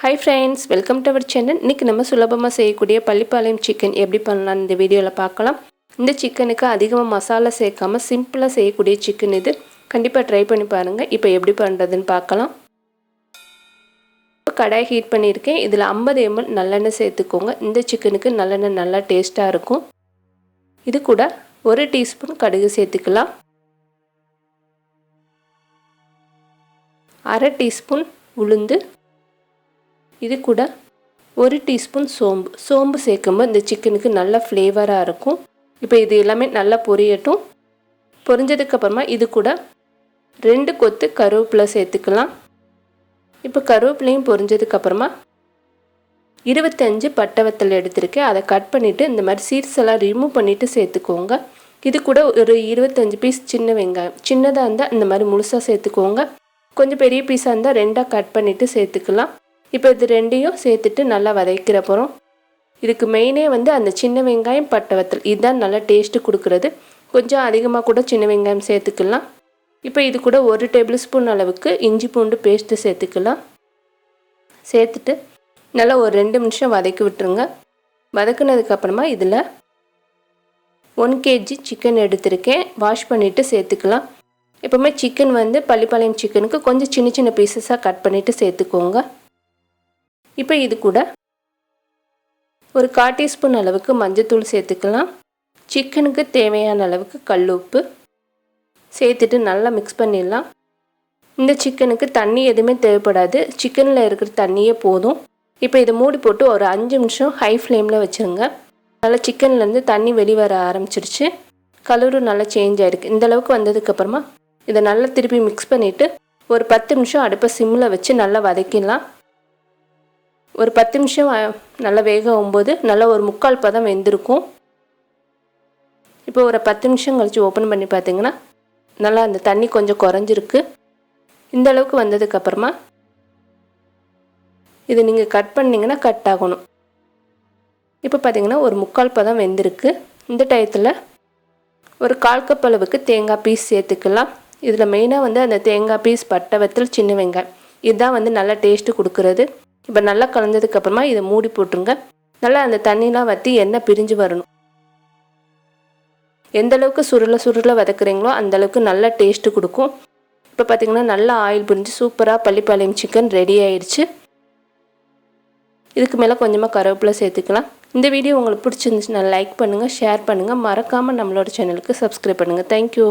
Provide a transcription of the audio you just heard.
Hi friends, welcome to our channel. இன்னைக்கு நம்ம சுலபமா செய்யக்கூடிய பள்ளிப்பாளையம் சிக்கன் எப்படி பண்ணலாம் இந்த வீடியோல பார்க்கலாம். இந்த சிக்கனுக்கு அதிகமா மசாலா சேர்க்காம சிம்பிளா செய்யக்கூடிய சிக்கன் இது. கண்டிப்பா ட்ரை பண்ணி பாருங்க. இப்போ எப்படி பண்றதுன்னு பார்க்கலாம். கடாய் ஹீட் பண்ணியிருக்கேன். இதுல 50 ml நல்லெண்ணெய் சேர்த்துக்கோங்க. இந்த சிக்கனுக்கு நல்லெண்ணெய் நல்லா டேஸ்டா இருக்கும். இது கூட 1 டீஸ்பூன் கடுகு சேர்த்துக்கலாம். 1/2 டீஸ்பூன் உளுந்து, இது கூட 1 டீஸ்பூன் சோம்பு சேர்க்கும்போது இந்த சிக்கனுக்கு நல்ல ஃப்ளேவராக இருக்கும். இப்போ இது எல்லாமே நல்லா பொரியட்டும். பொரிஞ்சதுக்கப்புறமா இது கூட 2 கொத்து கருவேப்பிலை சேர்த்துக்கலாம். இப்போ கருவேப்பிலையும் பொரிஞ்சதுக்கப்புறமா 25 பட்டை வத்தல் எடுத்திருக்கேன். அதை கட் பண்ணிவிட்டு இந்த மாதிரி சீட்ஸ் எல்லாம் ரிமூவ் பண்ணிவிட்டு சேர்த்துக்கோங்க. இது கூட ஒரு 25 பீஸ் சின்ன வெங்காயம், சின்னதாக இருந்தால் இந்த மாதிரி முழுசாக சேர்த்துக்கோங்க. கொஞ்சம் பெரிய பீஸாக இருந்தால் 2ஆக கட் பண்ணிவிட்டு சேர்த்துக்கலாம். இப்போ இது ரெண்டையும் சேர்த்துட்டு நல்லா வதக்கிற போகிறோம். இதுக்கு மெயினே அந்த சின்ன வெங்காயம் பட்டை வத்தல் இதுதான் நல்லா டேஸ்ட்டு கொடுக்குறது. கொஞ்சம் அதிகமாக கூட சின்ன வெங்காயம் சேர்த்துக்கலாம். இப்போ இது கூட 1 டேபிள் ஸ்பூன் அளவுக்கு இஞ்சி பூண்டு பேஸ்ட்டு சேர்த்துக்கலாம். சேர்த்துட்டு நல்லா ஒரு 2 நிமிஷம் வதக்கி விட்டுருங்க. வதக்குனதுக்கப்புறமா இதில் 1 kg சிக்கன் எடுத்திருக்கேன். வாஷ் பண்ணிவிட்டு சேர்த்துக்கலாம். எப்போவுமே சிக்கன் பள்ளிப்பாளையம் சிக்கனுக்கு கொஞ்சம் சின்ன சின்ன பீசஸாக கட் பண்ணிவிட்டு சேர்த்துக்கோங்க. இப்போ இது கூட ஒரு 1/4 டீஸ்பூன் அளவுக்கு மஞ்சத்தூள் சேர்த்துக்கலாம். சிக்கனுக்கு தேவையான அளவுக்கு கல் உப்பு சேர்த்துட்டு நல்லா மிக்ஸ் பண்ணிடலாம். இந்த சிக்கனுக்கு தண்ணி எதுவுமே தேவைப்படாது. சிக்கனில் இருக்கிற தண்ணியே போதும். இப்போ இதை மூடி போட்டு ஒரு 5 நிமிஷம் ஹை ஃப்ளேமில் வச்சுருங்க. நல்லா சிக்கன்லேருந்து தண்ணி வெளிவர ஆரம்பிச்சிருச்சு. கலரும் நல்லா சேஞ்ச் ஆகிருக்கு. இந்தளவுக்கு வந்ததுக்கப்புறமா இதை நல்லா திருப்பி மிக்ஸ் பண்ணிவிட்டு ஒரு 10 நிமிஷம் அடுப்பை சிம்மில் வச்சு நல்லா வதக்கிடலாம். ஒரு 10 நிமிஷம் நல்லா வேகும்போது நல்லா ஒரு 3/4 பதம் வெந்திருக்கும். இப்போ ஒரு 10 நிமிஷம் கழித்து ஓப்பன் பண்ணி பார்த்தீங்கன்னா நல்லா அந்த தண்ணி கொஞ்சம் குறைஞ்சிருக்கு. இந்த அளவுக்கு வந்ததுக்கப்புறமா இது நீங்கள் கட் பண்ணிங்கன்னா கட் ஆகணும். இப்போ பார்த்தீங்கன்னா ஒரு 3/4 பதம் வெந்திருக்கு. இந்த டயத்தில் ஒரு 1/4 கப் அளவுக்கு தேங்காய் பீஸ் சேர்த்துக்கலாம். இதில் மெயினாக அந்த தேங்காய் பீஸ், பட்டை வத்தல், சின்ன வெங்காயம் இதுதான் நல்லா டேஸ்ட்டு கொடுக்குறது. இப்போ நல்லா கலந்ததுக்கப்புறமா இதை மூடி போட்டுருங்க. நல்லா அந்த தண்ணிலாம் வற்றி எண்ணெய் பிரிஞ்சு வரணும். எந்த அளவுக்கு சுருளை வதக்குறீங்களோ அந்தளவுக்கு நல்லா டேஸ்ட்டு கொடுக்கும். இப்போ பார்த்திங்கன்னா நல்லா ஆயில் பிரிஞ்சு சூப்பராக பள்ளிப்பாளையம் சிக்கன் ரெடி ஆயிடுச்சு. இதுக்கு மேலே கொஞ்சமாக கருவேப்பிலை சேர்த்துக்கலாம். இந்த வீடியோ உங்களுக்கு பிடிச்சிருந்துச்சுன்னா லைக் பண்ணுங்கள், ஷேர் பண்ணுங்கள். மறக்காமல் நம்மளோட சேனலுக்கு சப்ஸ்கிரைப் பண்ணுங்கள். தேங்க்யூ.